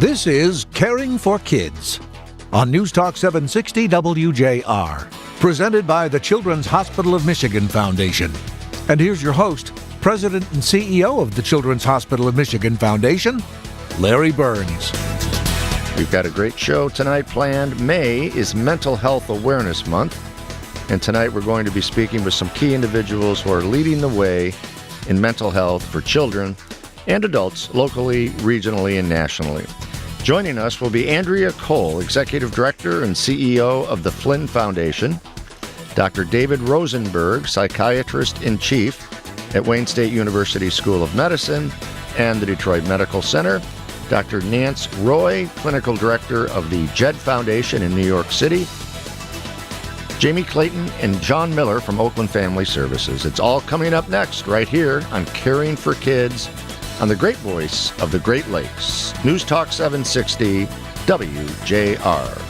This is Caring for Kids on News Talk 760 WJR, presented by the Children's Hospital of Michigan Foundation. And here's your host, President and CEO of the Children's Hospital of Michigan Foundation, Larry Burns. We've got a great show tonight planned. May is Mental Health Awareness Month, and tonight we're going to be speaking with some key individuals who are leading the way in mental health for children and adults locally, regionally, and nationally. Joining us will be Andrea Cole, Executive Director and CEO of the Flynn Foundation, Dr. David Rosenberg, Psychiatrist-in-Chief at Wayne State University School of Medicine and the Detroit Medical Center, Dr. Nance Roy, Clinical Director of the Jed Foundation in New York City, Jaime Clayton, and John Miller from Oakland Family Services. It's all coming up next right here on Caring for Kids on the great voice of the Great Lakes. News Talk 760 WJR.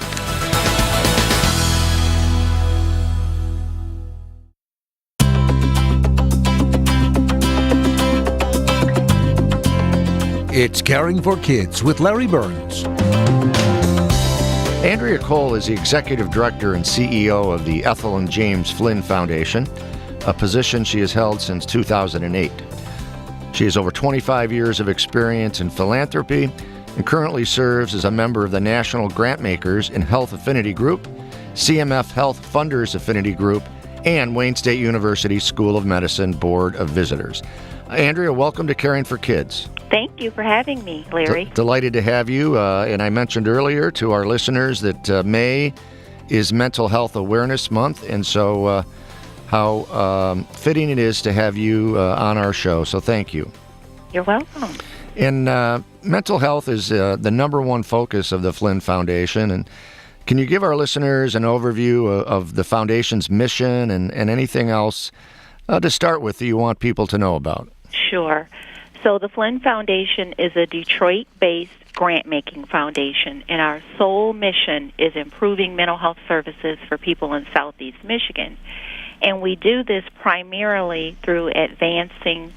It's Caring for Kids with Larry Burns. Andrea Cole is the Executive Director and CEO of the Ethel and James Flynn Foundation, a position she has held since 2008. She has over 25 years of experience in philanthropy and currently serves as a member of the National Grantmakers in Health Affinity Group, CMF Health Funders Affinity Group, and Wayne State University School of Medicine Board of Visitors. Andrea, welcome to Caring for Kids. Thank you for having me, Larry. Delighted to have you. And I mentioned earlier to our listeners that May is Mental Health Awareness Month, and so how fitting it is to have you on our show. So thank you. You're welcome. And mental health is the number one focus of the Flynn Foundation. And can you give our listeners an overview of the Foundation's mission and anything else to start with that you want people to know about? Sure. So the Flynn Foundation is a Detroit-based grant-making foundation, and our sole mission is improving mental health services for people in Southeast Michigan. And we do this primarily through advancing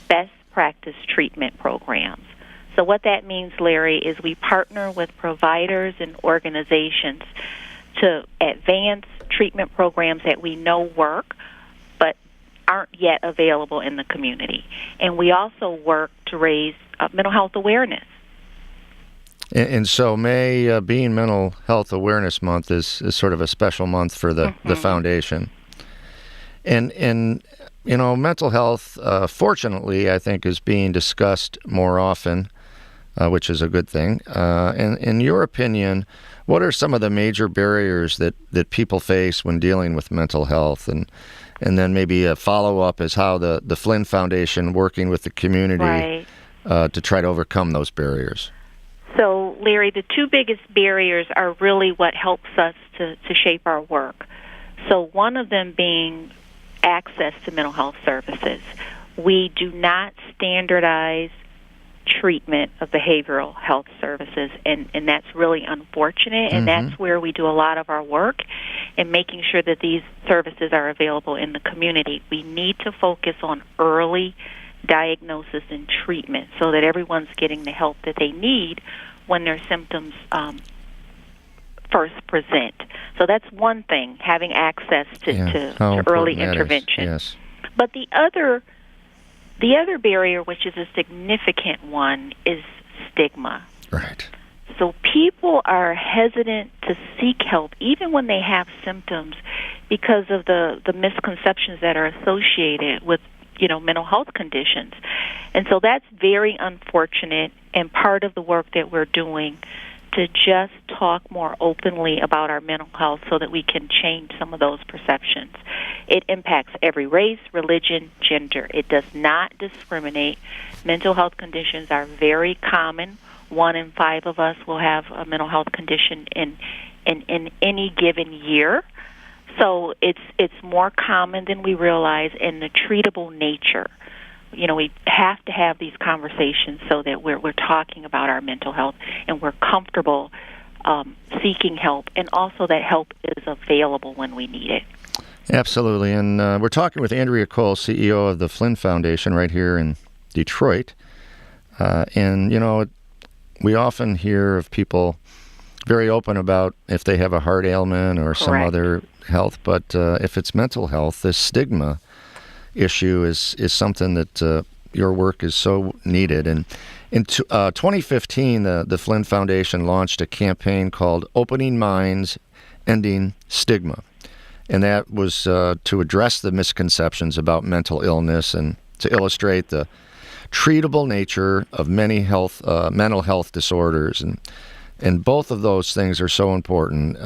best practice treatment programs. So what that means, Larry, is we partner with providers and organizations to advance treatment programs that we know work, but aren't yet available in the community. And we also work to raise mental health awareness. And so May, being Mental Health Awareness Month, is sort of a special month for the foundation. And you know, mental health, fortunately, I think, is being discussed more often, which is a good thing. And in your opinion, what are some of the major barriers that people face when dealing with mental health? And then maybe a follow-up is how the Flynn Foundation working with the community to try to overcome those barriers. So, Larry, the two biggest barriers are really what helps us to shape our work. So one of them being access to mental health services. We do not standardize treatment of behavioral health services, and that's really unfortunate, and that's where we do a lot of our work in making sure that these services are available in the community. We need to focus on early diagnosis and treatment so that everyone's getting the help that they need when their symptoms first present. So that's one thing, having access to early intervention. Yes. But the other barrier, which is a significant one, is stigma. Right. So people are hesitant to seek help even when they have symptoms because of the misconceptions that are associated with, mental health conditions. And so that's very unfortunate, and part of the work that we're doing to just talk more openly about our mental health so that we can change some of those perceptions. It impacts every race, religion, gender. It does not discriminate. Mental health conditions are very common. 1 in 5 of us will have a mental health condition in any given year. So it's more common than we realize, and the treatable nature. We have to have these conversations so that we're talking about our mental health and we're comfortable seeking help, and also that help is available when we need it. Absolutely. And we're talking with Andrea Cole, CEO of the Flynn Foundation right here in Detroit. And, we often hear of people very open about if they have a heart ailment or some Correct. other health, but if it's mental health, this stigma issue is something that your work is so needed. And in 2015, the Flynn Foundation launched a campaign called Opening Minds, Ending Stigma. And that was to address the misconceptions about mental illness and to illustrate the treatable nature of many mental health disorders. And both of those things are so important,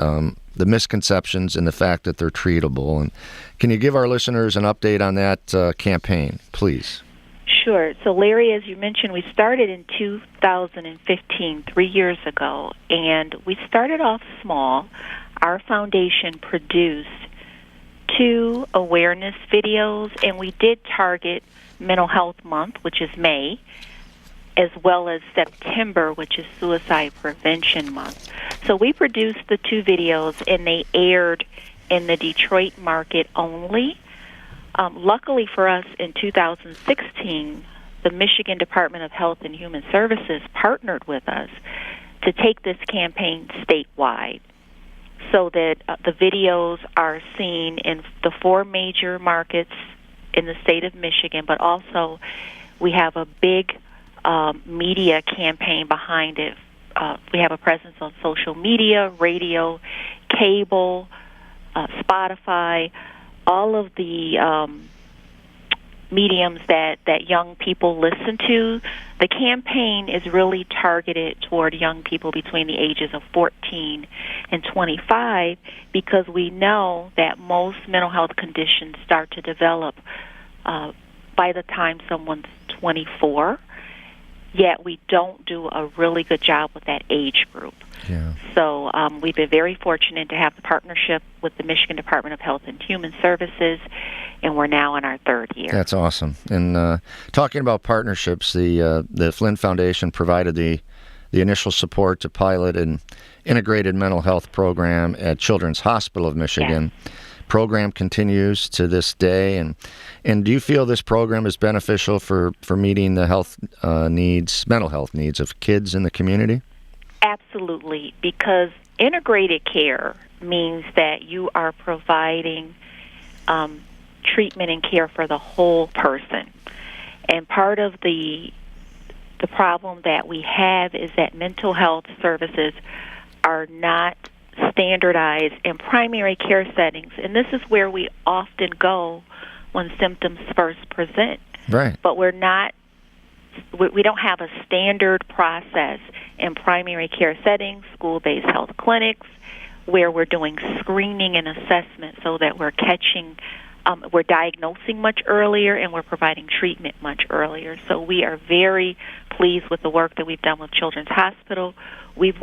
the misconceptions and the fact that they're treatable. And can you give our listeners an update on that campaign, please? Sure. So, Larry, as you mentioned, we started in 2015, 3 years ago, and we started off small. Our foundation produced 2 awareness videos, and we did target Mental Health Month, which is May, as well as September, which is Suicide Prevention Month. So we produced the 2 videos, and they aired in the Detroit market only. Luckily for us, in 2016, the Michigan Department of Health and Human Services partnered with us to take this campaign statewide so that the videos are seen in the 4 major markets in the state of Michigan, but also we have a big media campaign behind it. We have a presence on social media, radio, cable, Spotify, all of the mediums that young people listen to. The campaign is really targeted toward young people between the ages of 14 and 25 because we know that most mental health conditions start to develop by the time someone's 24. Yet we don't do a really good job with that age group. Yeah. So we've been very fortunate to have the partnership with the Michigan Department of Health and Human Services, and we're now in our 3rd year. That's awesome. And talking about partnerships, the Flynn Foundation provided the initial support to pilot an integrated mental health program at Children's Hospital of Michigan. Yes. Program continues to this day, and do you feel this program is beneficial for meeting the mental health needs of kids in the community? Absolutely, because integrated care means that you are providing treatment and care for the whole person. And part of the problem that we have is that mental health services are not standardized in primary care settings, and this is where we often go when symptoms first present. Right. But we don't have a standard process in primary care settings, school-based health clinics, where we're doing screening and assessment so that we're we're diagnosing much earlier and we're providing treatment much earlier. So we are very pleased with the work that we've done with Children's Hospital. We're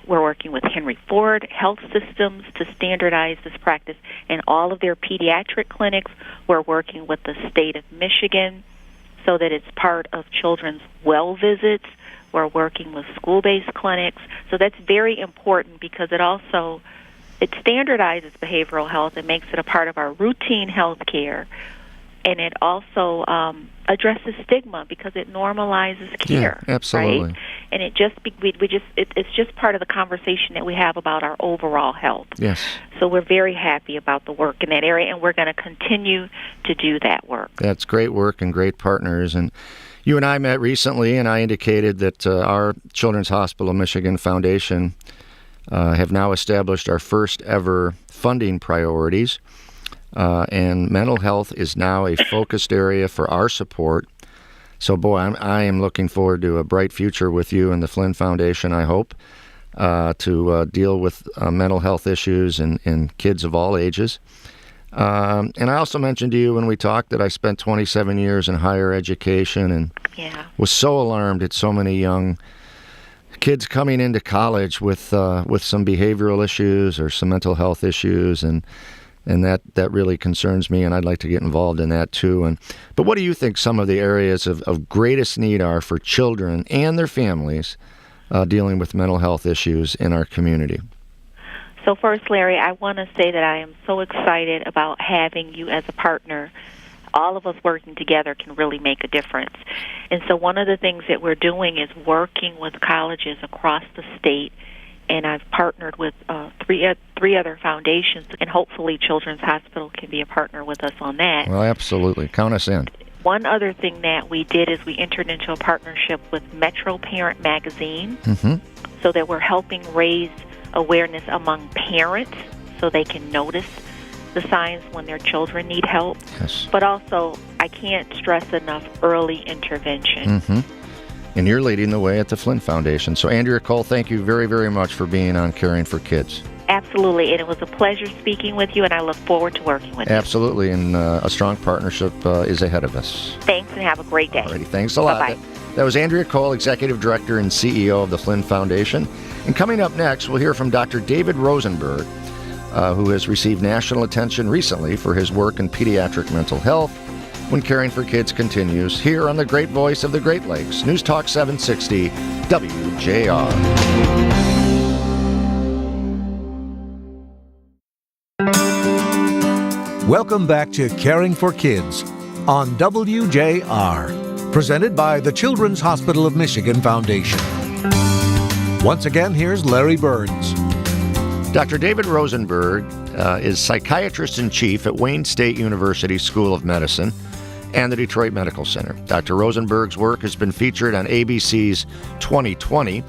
working with Henry Ford Health Systems to standardize this practice in all of their pediatric clinics. We're working with the state of Michigan so that it's part of children's well visits. We're working with school-based clinics. So that's very important because it standardizes behavioral health and makes it a part of our routine health care. And it also addresses stigma because it normalizes care. Yeah, absolutely. Right? And it's just part of the conversation that we have about our overall health. Yes. So we're very happy about the work in that area, and we're going to continue to do that work. That's great work and great partners. And you and I met recently, and I indicated that our Children's Hospital of Michigan Foundation have now established our first ever funding priorities. And mental health is now a focused area for our support. So, boy, I am looking forward to a bright future with you and the Flynn Foundation, I hope, to deal with mental health issues in kids of all ages. And I also mentioned to you when we talked that I spent 27 years in higher education and was so alarmed at so many young kids coming into college with some behavioral issues or some mental health issues, and that really concerns me, and I'd like to get involved in that too. But what do you think some of the areas of greatest need are for children and their families dealing with mental health issues in our community? So first, Larry, I want to say that I am so excited about having you as a partner all of us working together can really make a difference. And so one of the things that we're doing is working with colleges across the state, and I've partnered with three other foundations, and hopefully Children's Hospital can be a partner with us on that. Well, absolutely. Count us in. One other thing that we did is we entered into a partnership with Metro Parent Magazine, so that we're helping raise awareness among parents so they can notice the signs when their children need help. Yes. But also, I can't stress enough, early intervention. And you're leading the way at the Flynn Foundation. So, Andrea Cole, thank you very, very much for being on Caring for Kids. Absolutely, and it was a pleasure speaking with you, and I look forward to working with you. Absolutely, and a strong partnership is ahead of us. Thanks, and have a great day. Alrighty, thanks a lot. Bye-bye. That was Andrea Cole, Executive Director and CEO of the Flynn Foundation. And coming up next, we'll hear from Dr. David Rosenberg, who has received national attention recently for his work in pediatric mental health when Caring for Kids continues here on the great voice of the Great Lakes, News Talk 760 WJR. Welcome back to Caring for Kids on WJR, presented by the Children's Hospital of Michigan Foundation. Once again, here's Larry Burns. Dr. David Rosenberg is psychiatrist-in-chief at Wayne State University School of Medicine and the Detroit Medical Center. Dr. Rosenberg's work has been featured on ABC's 2020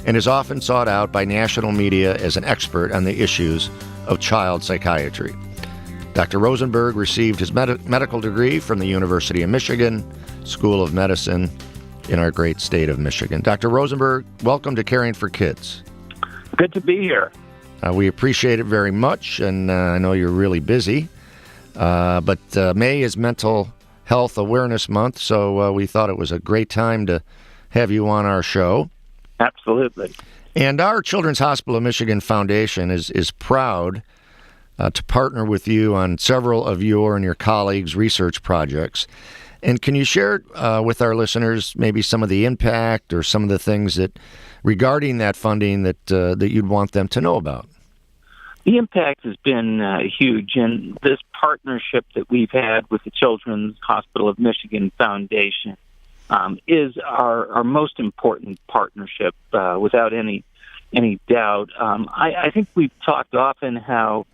and is often sought out by national media as an expert on the issues of child psychiatry. Dr. Rosenberg received his medical degree from the University of Michigan School of Medicine in our great state of Michigan. Dr. Rosenberg, welcome to Caring for Kids. Good to be here. We appreciate it very much, and I know you're really busy. But May is Mental Health Awareness Month, so we thought it was a great time to have you on our show. Absolutely. And our Children's Hospital of Michigan Foundation is proud to partner with you on several of your and your colleagues' research projects. And can you share with our listeners maybe some of the impact or some of the things that regarding that funding that you'd want them to know about? The impact has been huge, and this partnership that we've had with the Children's Hospital of Michigan Foundation is our most important partnership, without any doubt. I think we've talked often how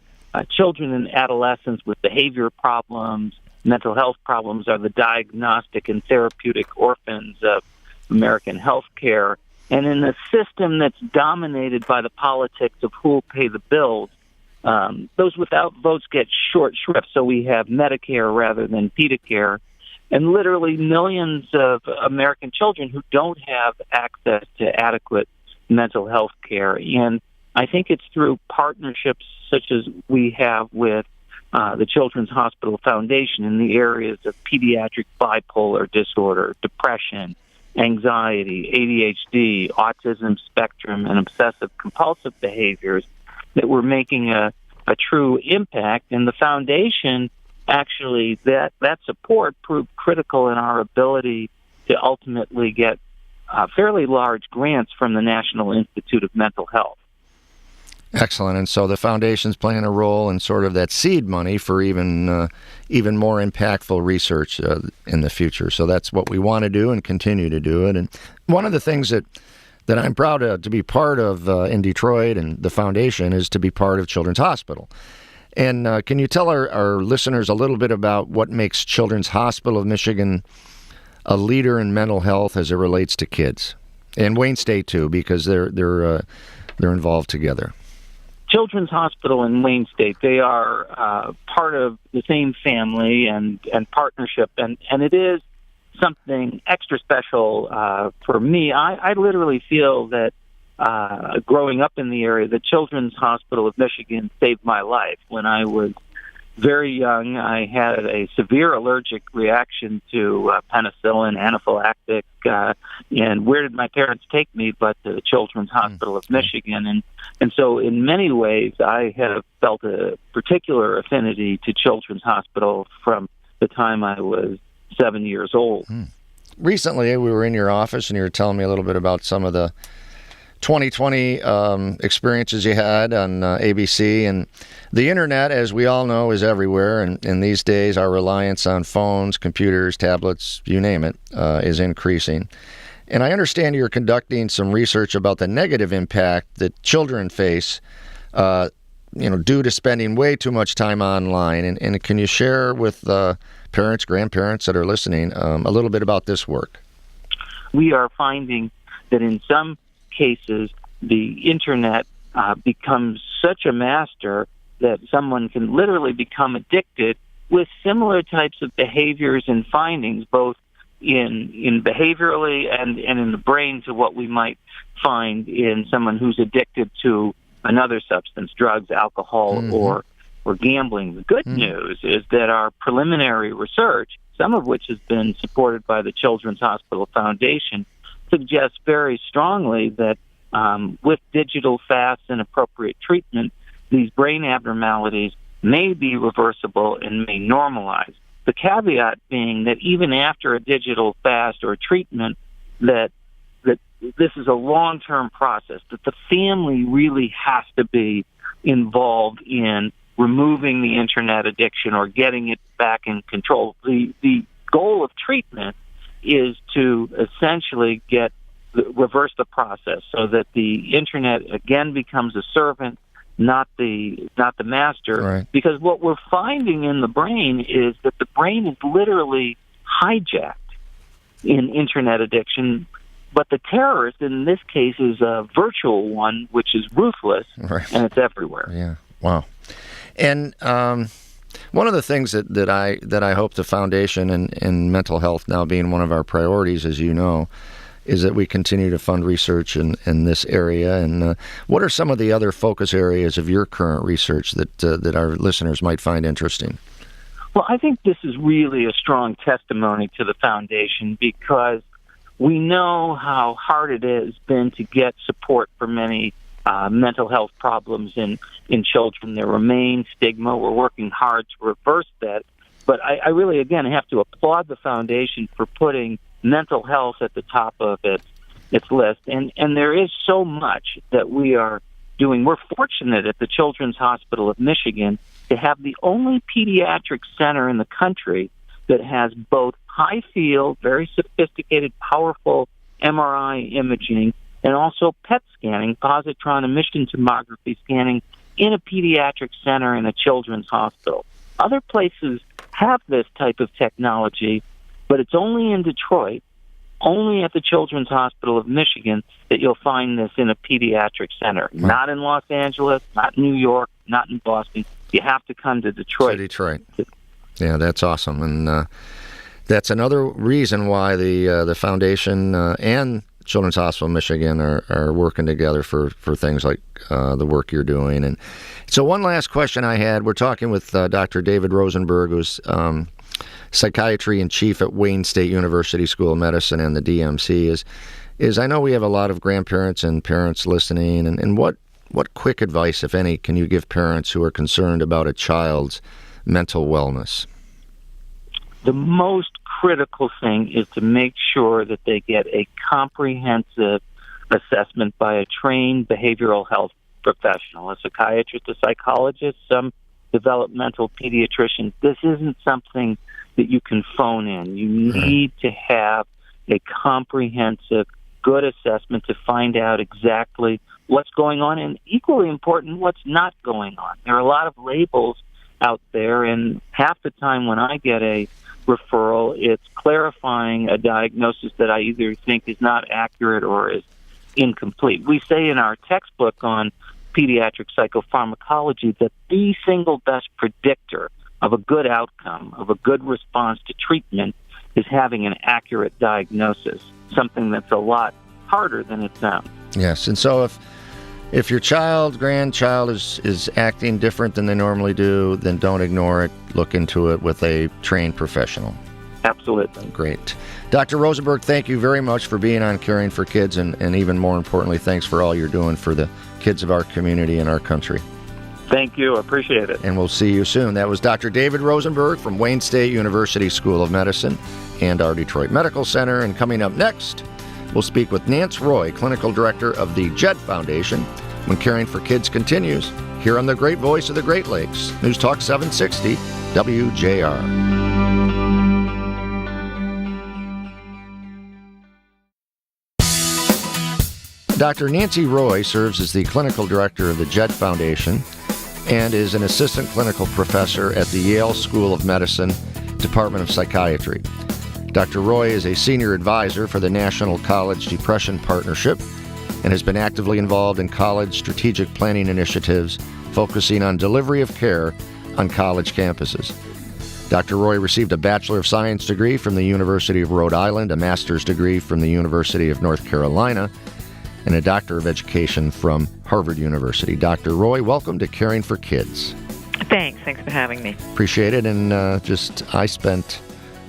children and adolescents with behavior problems, mental health problems are the diagnostic and therapeutic orphans of American health care. And in a system that's dominated by the politics of who will pay the bills, those without votes get short shrift. So we have Medicare rather than Pedicare, and literally millions of American children who don't have access to adequate mental health care. And I think it's through partnerships such as we have with the Children's Hospital Foundation in the areas of pediatric bipolar disorder, depression, anxiety, ADHD, autism spectrum, and obsessive-compulsive behaviors that we're making a true impact. And the foundation, actually, that support proved critical in our ability to ultimately get fairly large grants from the National Institute of Mental Health. Excellent. And so the foundation's playing a role in sort of that seed money for even more impactful research in the future. So that's what we want to do and continue to do it. And one of the things that I'm proud to be part of in Detroit and the foundation is to be part of Children's Hospital. And can you tell our listeners a little bit about what makes Children's Hospital of Michigan a leader in mental health as it relates to kids? And Wayne State, too, because they're involved together. Children's Hospital and Wayne State, they are part of the same family and partnership, and it is something extra special for me. I literally feel that growing up in the area, the Children's Hospital of Michigan saved my life. When I was very young, I had a severe allergic reaction to penicillin, anaphylactic, and where did my parents take me but to the Children's Hospital of Michigan? And so in many ways, I have felt a particular affinity to Children's Hospital from the time I was 7 years old. Recently, we were in your office, and you were telling me a little bit about some of the 2020 experiences you had on ABC. And the internet, as we all know, is everywhere. And these days, our reliance on phones, computers, tablets, you name it, is increasing. And I understand you're conducting some research about the negative impact that children face, due to spending way too much time online. And can you share with parents, grandparents that are listening, a little bit about this work? We are finding that in some cases, the internet becomes such a master that someone can literally become addicted with similar types of behaviors and findings, both in behaviorally and in the brain, to what we might find in someone who's addicted to another substance, drugs, alcohol, or gambling. The good news is that our preliminary research, some of which has been supported by the Children's Hospital Foundation, suggests very strongly that with digital fasts and appropriate treatment, these brain abnormalities may be reversible and may normalize. The caveat being that even after a digital fast or treatment, that this is a long-term process, that the family really has to be involved in removing the internet addiction or getting it back in control. The goal of treatment is to essentially reverse the process so that the internet again becomes a servant, not the master. Right. Because what we're finding in the brain is that the brain is literally hijacked in internet addiction. But the terrorist in this case is a virtual one, which is ruthless, and it's everywhere. Yeah. Wow. And one of the things that I hope the foundation and mental health now being one of our priorities, as you know, is that we continue to fund research in this area. And what are some of the other focus areas of your current research that our listeners might find interesting? Well, I think this is really a strong testimony to the foundation, because we know how hard it has been to get support for many mental health problems in children. There remains stigma. We're working hard to reverse that. But I really, again, have to applaud the foundation for putting mental health at the top of its list. And there is so much that we are doing. We're fortunate at the Children's Hospital of Michigan to have the only pediatric center in the country that has both high-field, very sophisticated, powerful MRI imaging, and also PET scanning, positron emission tomography scanning, in a pediatric center in a children's hospital. Other places have this type of technology, but it's only in Detroit, only at the Children's Hospital of Michigan, that you'll find this in a pediatric center. Right. Not in Los Angeles, not in New York, not in Boston. You have to come to Detroit. Yeah, that's awesome. And that's another reason why the foundation and Children's Hospital of Michigan are working together for things like the work you're doing. And so one last question I had, we're talking with Dr. David Rosenberg, who's psychiatry and chief at Wayne State University School of Medicine and the DMC, is I know we have a lot of grandparents and parents listening, and what quick advice, if any, can you give parents who are concerned about a child's mental wellness? The most critical thing is to make sure that they get a comprehensive assessment by a trained behavioral health professional, a psychiatrist, a psychologist, some developmental pediatrician. This isn't something that you can phone in. You need to have a comprehensive, good assessment to find out exactly what's going on, and equally important, what's not going on. There are a lot of labels out there, and half the time when I get a referral, it's clarifying a diagnosis that I either think is not accurate or is incomplete. We say in our textbook on pediatric psychopharmacology that the single best predictor of a good outcome, of a good response to treatment, is having an accurate diagnosis, something that's a lot harder than it sounds. Yes, and so if your grandchild is acting different than they normally do, then don't ignore it. Look into it with a trained professional. Absolutely. Great. Dr. Rosenberg, thank you very much for being on Caring for Kids, and even more importantly, thanks for all you're doing for the kids of our community and our country. Thank you. Appreciate it. And we'll see you soon. That was Dr. David Rosenberg from Wayne State University School of Medicine and our Detroit Medical Center. And coming up next, we'll speak with Nance Roy, Clinical Director of the JED Foundation, when Caring for Kids continues here on the great voice of the Great Lakes, News Talk 760 WJR. Dr. Nancy Roy serves as the Clinical Director of the JED Foundation and is an Assistant Clinical Professor at the Yale School of Medicine, Department of Psychiatry. Dr. Roy is a Senior Advisor for the National College Depression Partnership and has been actively involved in college strategic planning initiatives focusing on delivery of care on college campuses. Dr. Roy received a Bachelor of Science degree from the University of Rhode Island, a Master's degree from the University of North Carolina, and a Doctor of Education from Harvard University. Dr. Roy, welcome to Caring for Kids. Thanks for having me. Appreciate it. And I spent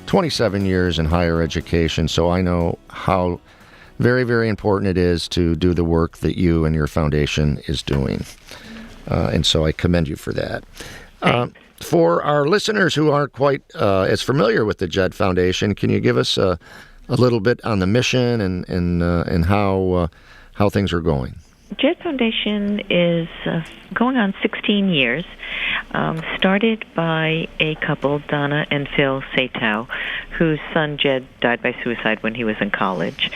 27 years in higher education, so I know how very, very important it is to do the work that you and your foundation is doing. And so I commend you for that. For our listeners who aren't quite as familiar with the JED Foundation, can you give us a little bit on the mission and how things are going? JED Foundation is going on 16 years. Started by a couple, Donna and Phil Satow, whose son Jed died by suicide when he was in college.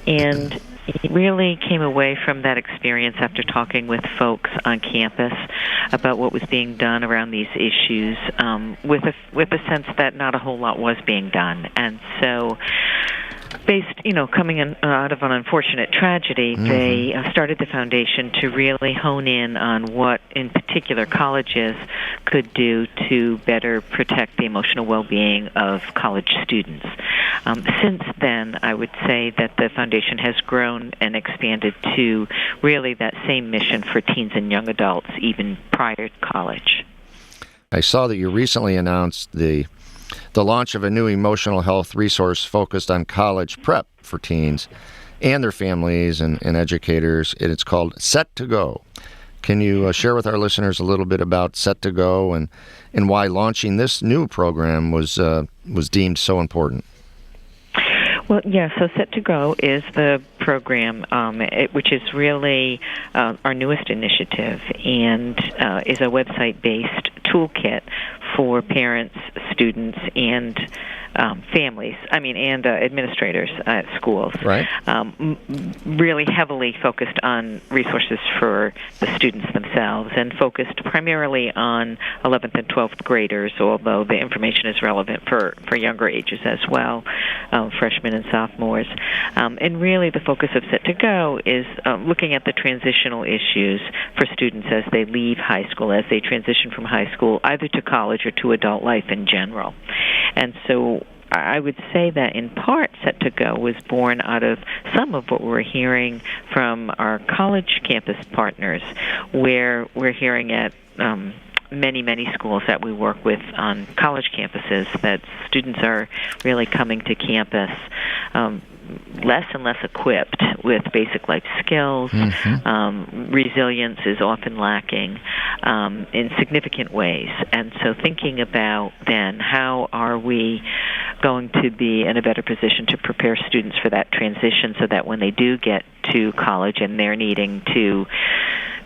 And he really came away from that experience after talking with folks on campus about what was being done around these issues, with a sense that not a whole lot was being done. And so, coming out of an unfortunate tragedy, they started the foundation to really hone in on what, in particular, colleges could do to better protect the emotional well-being of college students. Since then, I would say that the foundation has grown and expanded to really that same mission for teens and young adults, even prior to college. I saw that you recently announced the launch of a new emotional health resource focused on college prep for teens and their families and educators. It's called Set to Go. Can you share with our listeners a little bit about Set to Go and why launching this new program was deemed so important? Well, yeah, so Set to Go is the program, which is really our newest initiative and is a website-based toolkit for parents, students, and families, and administrators at schools. Right. Really heavily focused on resources for the students themselves and focused primarily on 11th and 12th graders, although the information is relevant for younger ages as well, freshmen and sophomores. And really the focus of Set to Go is looking at the transitional issues for students as they leave high school, as they transition from high school either to college or to adult life in general. And so I would say that in part Set to Go was born out of some of what we're hearing from our college campus partners, where we're hearing at many schools that we work with on college campuses that students are really coming to campus less and less equipped with basic life skills. Resilience is often lacking in significant ways. And so thinking about then how are we going to be in a better position to prepare students for that transition so that when they do get to college and they're needing to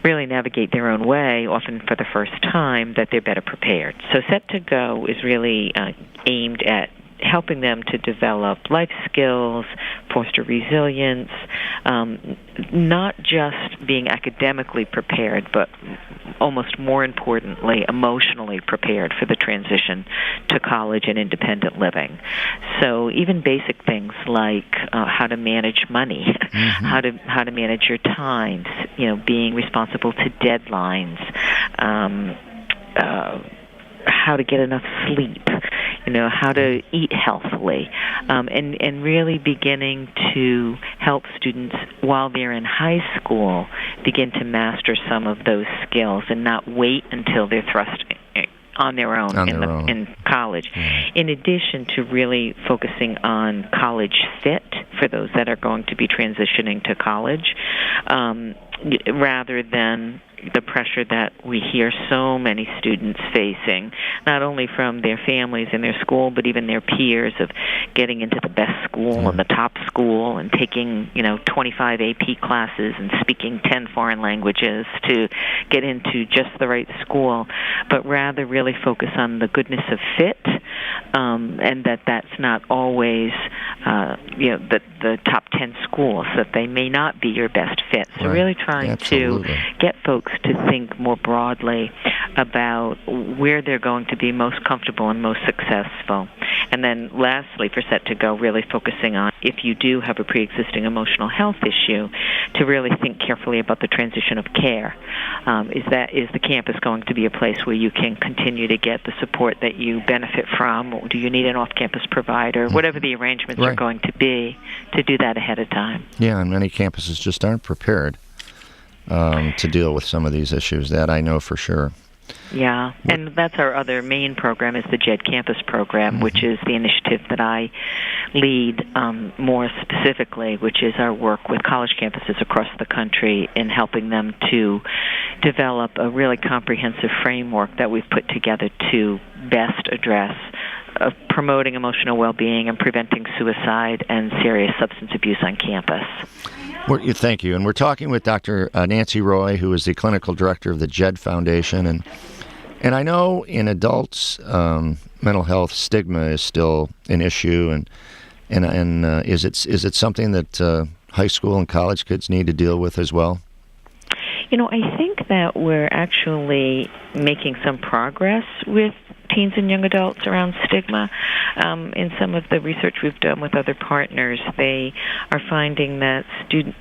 really navigate their own way, often for the first time, that they're better prepared. So Set to Go is really aimed at helping them to develop life skills, foster resilience, not just being academically prepared, but almost more importantly, emotionally prepared for the transition to college and independent living. So even basic things like how to manage money, how to manage your time, being responsible to deadlines, how to get enough sleep, how to eat healthily, and really beginning to help students while they're in high school begin to master some of those skills and not wait until they're thrust on their own in college. In addition to really focusing on college fit for those that are going to be transitioning to college, rather than the pressure that we hear so many students facing, not only from their families and their school, but even their peers, of getting into the best school and the top school and taking, 25 AP classes and speaking 10 foreign languages to get into just the right school, but rather really focus on the goodness of fit, and that's not always, the top 10 schools, that they may not be your best fit. So really trying to get folks to think more broadly about where they're going to be most comfortable and most successful. And then lastly, for Set to Go, really focusing on, if you do have a pre-existing emotional health issue, to really think carefully about the transition of care. Is the campus going to be a place where you can continue to get the support that you benefit from? Or do you need an off-campus provider? Whatever the arrangements are going to be, to do that ahead of time. Yeah, and many campuses just aren't prepared to deal with some of these issues. That I know for sure. Yeah, and that's our other main program, is the JED Campus program, which is the initiative that I lead more specifically, which is our work with college campuses across the country in helping them to develop a really comprehensive framework that we've put together to best address promoting emotional well-being and preventing suicide and serious substance abuse on campus. Thank you. And we're talking with Dr. Nancy Roy, who is the clinical director of the JED Foundation. And I know in adults, mental health stigma is still an issue. And is it something that high school and college kids need to deal with as well? I think that we're actually making some progress with teens and young adults around stigma. In some of the research we've done with other partners, they are finding that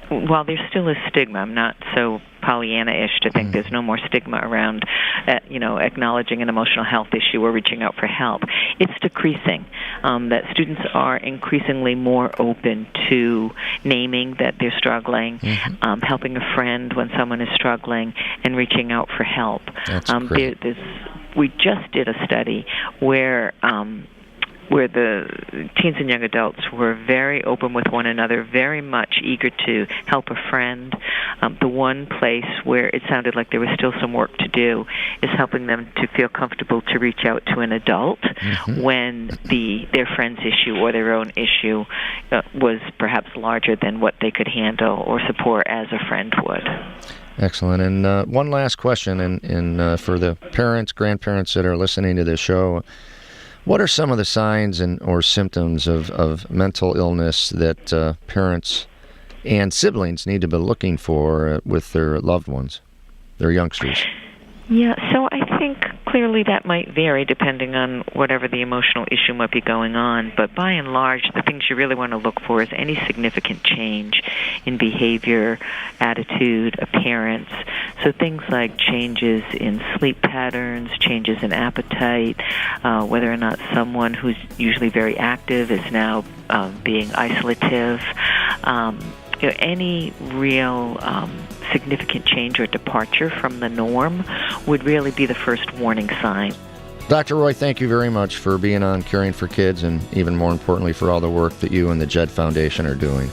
while there still is stigma, I'm not so Pollyanna-ish to think there's no more stigma around, acknowledging an emotional health issue or reaching out for help. It's decreasing. That students are increasingly more open to naming that they're struggling, helping a friend when someone is struggling, and reaching out for help. That's great. We just did a study where the teens and young adults were very open with one another, very much eager to help a friend. The one place where it sounded like there was still some work to do is helping them to feel comfortable to reach out to an adult when their friend's issue or their own issue was perhaps larger than what they could handle or support as a friend would. Excellent. And one last question, and for the parents, grandparents that are listening to this show, what are some of the signs or symptoms of mental illness that parents and siblings need to be looking for with their loved ones, their youngsters? Yeah, so I think clearly that might vary depending on whatever the emotional issue might be going on. But by and large, the things you really want to look for is any significant change in behavior, attitude, appearance. So things like changes in sleep patterns, changes in appetite, whether or not someone who's usually very active is now being isolative. Any real significant change or departure from the norm would really be the first warning sign. Dr. Roy, thank you very much for being on Caring for Kids, and even more importantly for all the work that you and the JED Foundation are doing.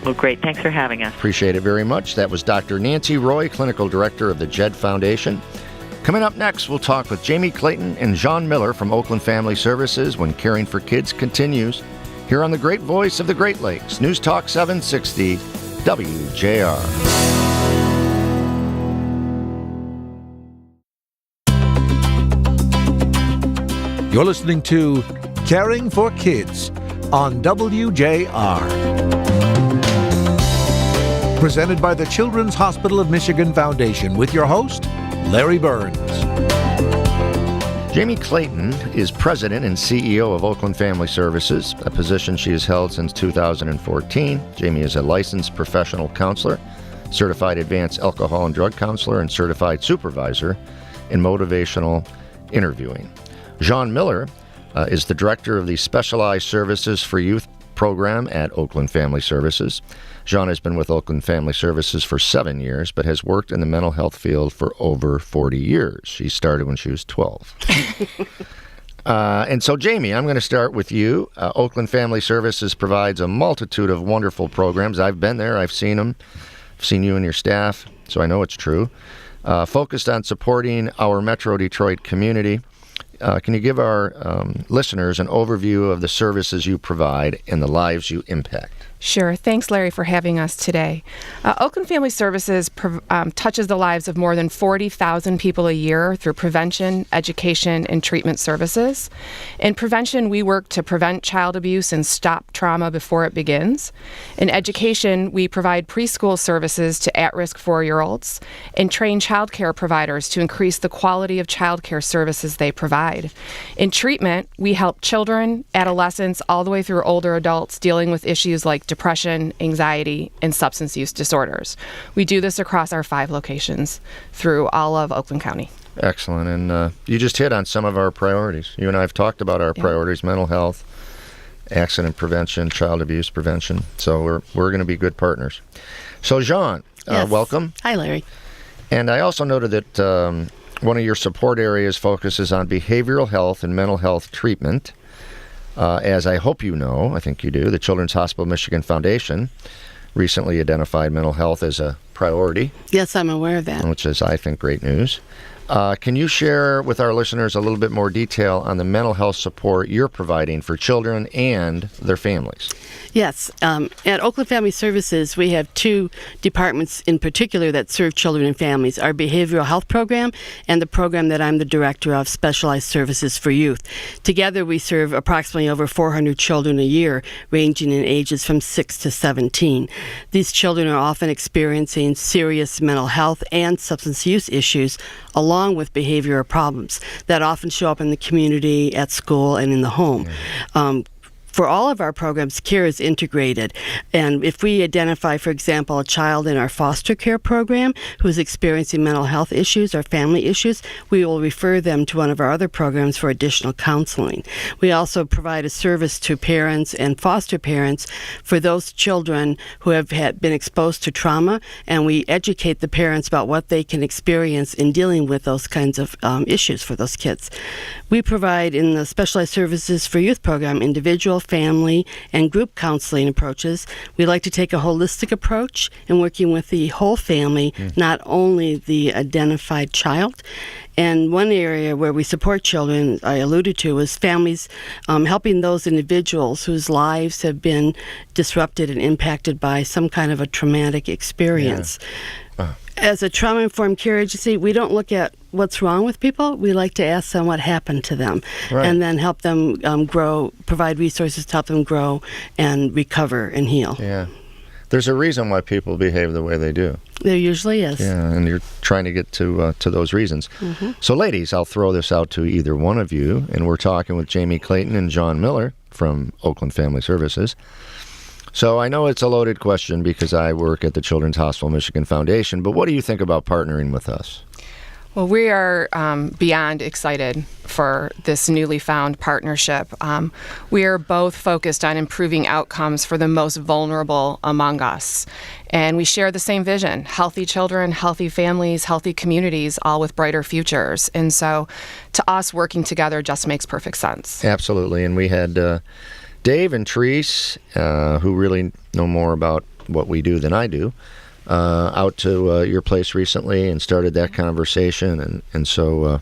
Well, great. Thanks for having us. Appreciate it very much. That was Dr. Nancy Roy, Clinical Director of the JED Foundation. Coming up next, we'll talk with Jaime Clayton and Jeanne Miller from Oakland Family Services when Caring for Kids continues here on the great voice of the Great Lakes, News Talk 760 WJR. You're listening to Caring for Kids on WJR. Presented by the Children's Hospital of Michigan Foundation with your host, Larry Burns. Jaime Clayton is president and CEO of Oakland Family Services, a position she has held since 2014. Jaime is a licensed professional counselor, certified advanced alcohol and drug counselor, and certified supervisor in motivational interviewing. Jeanne Miller is the director of the Specialized Services for Youth program at Oakland Family Services. Jeanne has been with Oakland Family Services for 7 years, but has worked in the mental health field for over 40 years. She started when she was 12. And so, Jamie, I'm going to start with you. Oakland Family Services provides a multitude of wonderful programs. I've been there. I've seen them. I've seen you and your staff, so I know it's true. Focused on supporting our Metro Detroit community. Can you give our listeners an overview of the services you provide and the lives you impact? Sure. Thanks, Larry, for having us today. Oakland Family Services touches the lives of more than 40,000 people a year through prevention, education, and treatment services. In prevention, we work to prevent child abuse and stop trauma before it begins. In education, we provide preschool services to at-risk 4-year-olds and train child care providers to increase the quality of child care services they provide. In treatment, we help children, adolescents, all the way through older adults dealing with issues like depression, anxiety, and substance use disorders. We do this across our 5 locations through all of Oakland County. Excellent. And you just hit on some of our priorities. You and I have talked about our priorities: mental health, accident prevention, child abuse prevention. So we're going to be good partners. So, Jeanne, Yes. welcome. Hi, Larry. And I also noted that one of your support areas focuses on behavioral health and mental health treatment. As I hope you know, I think you do, the Children's Hospital of Michigan Foundation recently identified mental health as a priority. Yes, I'm aware of that. Which is, I think, great news. Can you share with our listeners a little bit more detail on the mental health support you're providing for children and their families? Yes. At Oakland Family Services, we have 2 departments in particular that serve children and families: our behavioral health program and the program that I'm the director of, Specialized Services for Youth. Together, we serve approximately over 400 children a year, ranging in ages from 6 to 17. These children are often experiencing serious mental health and substance use issues, along with behavioral problems that often show up in the community, at school, and in the home. For all of our programs, care is integrated. And if we identify, for example, a child in our foster care program who's experiencing mental health issues or family issues, we will refer them to one of our other programs for additional counseling. We also provide a service to parents and foster parents for those children who have been exposed to trauma, and we educate the parents about what they can experience in dealing with those kinds of issues for those kids. We provide in the Specialized Services for Youth program individual, family, and group counseling approaches. We like to take a holistic approach in working with the whole family, not only the identified child. And one area where we support children, I alluded to, is families helping those individuals whose lives have been disrupted and impacted by some kind of a traumatic experience. As a trauma-informed care agency, we don't look at what's wrong with people. We like to ask them what happened to them, and then help them grow, provide resources to help them grow and recover and heal. Yeah. There's a reason why people behave the way they do. There usually is. Yeah, and you're trying to get to those reasons. So, ladies, I'll throw this out to either one of you, and we're talking with Jamie Clayton and Jeanne Miller from Oakland Family Services. So I know it's a loaded question because I work at the Children's Hospital of Michigan Foundation, but what do you think about partnering with us? Well, we are beyond excited for this newly found partnership. We are both focused on improving outcomes for the most vulnerable among us. And we share the same vision: healthy children, healthy families, healthy communities, all with brighter futures. And so to us, working together just makes perfect sense. Absolutely. And we had Dave and Therese, who really know more about what we do than I do, out to your place recently and started that conversation. And so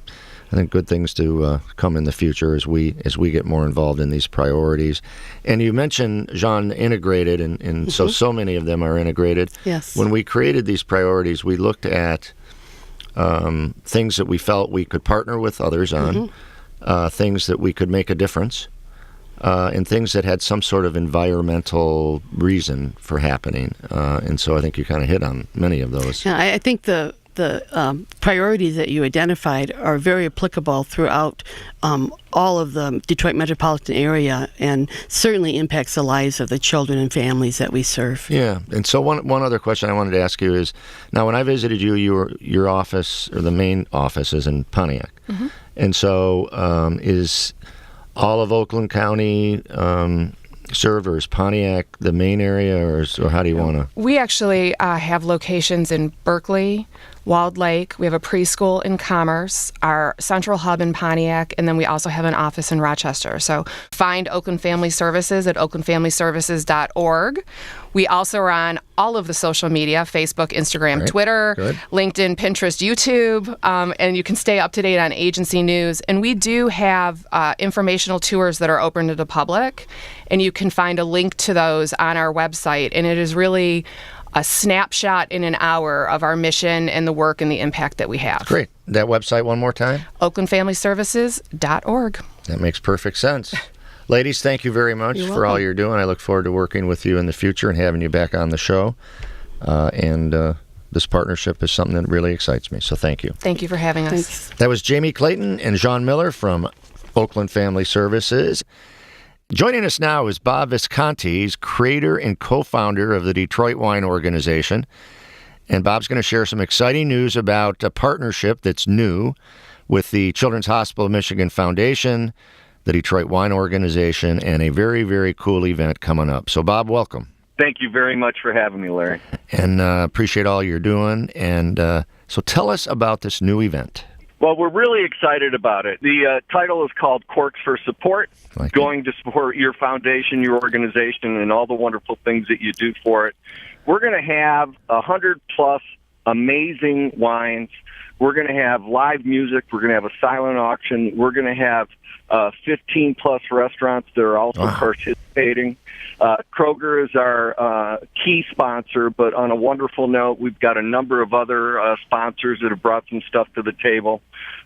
I think good things to come in the future as we get more involved in these priorities. And you mentioned, Jeanne, integrated, and so many of them are integrated. Yes. When we created these priorities, we looked at things that we felt we could partner with others on, things that we could make a difference, and things that had some sort of environmental reason for happening. And so I think you kind of hit on many of those. Yeah, I think the priorities that you identified are very applicable throughout all of the Detroit metropolitan area, and certainly impacts the lives of the children and families that we serve. Yeah, and so one other question I wanted to ask you is, now when I visited you, your office, or the main office, is in Pontiac. And so is all of Oakland County serve, or is Pontiac the main area, or how do you want to? We actually have locations in Berkeley, Walled Lake. We have a preschool in Commerce, our central hub in Pontiac, and then we also have an office in Rochester. So find Oakland Family Services at oaklandfamilyservices.org. We also are on all of the social media, Facebook, Instagram, Right. Twitter, Good. LinkedIn, Pinterest, YouTube, and you can stay up to date on agency news. And we do have informational tours that are open to the public, and you can find a link to those on our website. And it is really a snapshot in an hour of our mission and the work and the impact that we have. Great. That website one more time? oaklandfamilyservices.org. That makes perfect sense. Ladies, thank you very much for all you're doing. I look forward to working with you in the future and having you back on the show. And this partnership is something that really excites me, so thank you. Thank you for having us. Thanks. That was Jamie Clayton and Jeanne Miller from Oakland Family Services. Joining us now is Bob Visconti. He's creator and co-founder of the Detroit Wine Organization. And Bob's going to share some exciting news about a partnership that's new with the Children's Hospital of Michigan Foundation, the Detroit Wine Organization, and a very, very cool event coming up. So, Bob, welcome. Thank you very much for having me, Larry. And appreciate all you're doing. And so tell us about this new event. Well, we're really excited about it. The title is called Corks for Support, going to support your foundation, your organization, and all the wonderful things that you do for it. We're going to have 100-plus amazing wines. We're going to have live music. We're going to have a silent auction. We're going to have 15-plus restaurants that are also participating. Kroger is our key sponsor, but on a wonderful note, we've got a number of other sponsors that have brought some stuff to the table.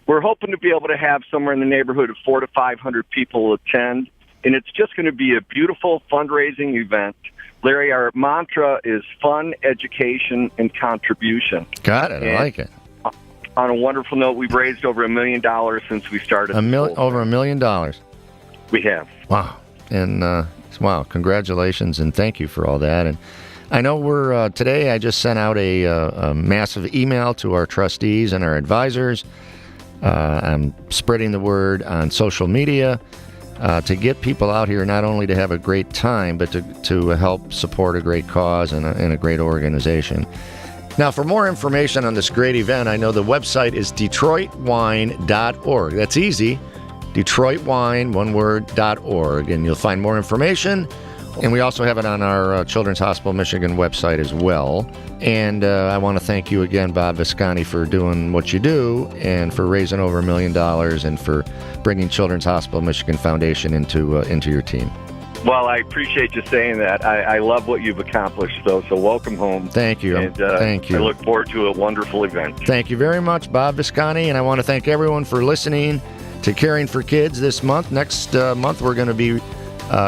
We're hoping to be able to have somewhere in the neighborhood of 400 to 500 people attend, and it's just going to be a beautiful fundraising event. Larry, our mantra is fun, education, and contribution. Got it. I like it. On a wonderful note, we've raised over $1 million since we started. Over $1 million. We have. Wow. And wow, congratulations and thank you for all that. And I know we're today I just sent out a massive email to our trustees and our advisors. I'm spreading the word on social media to get people out here not only to have a great time, but to help support a great cause and a great organization. Now, for more information on this great event, I know the website is DetroitWine.org. That's easy. DetroitWine, one word, .org. And you'll find more information. And we also have it on our Children's Hospital of Michigan website as well. And I want to thank you again, Bob Visconti, for doing what you do and for raising over $1 million and for bringing Children's Hospital of Michigan Foundation into your team. Well, I appreciate you saying that. I love what you've accomplished, though, so welcome home. Thank you. And, thank you. I look forward to a wonderful event. Thank you very much, Bob Visconti, and I want to thank everyone for listening to Caring for Kids this month. Next month, we're going to be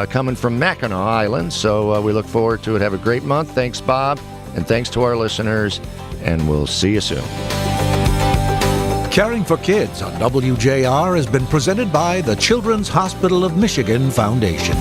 coming from Mackinac Island, so we look forward to it. Have a great month. Thanks, Bob, and thanks to our listeners, and we'll see you soon. Caring for Kids on WJR has been presented by the Children's Hospital of Michigan Foundation.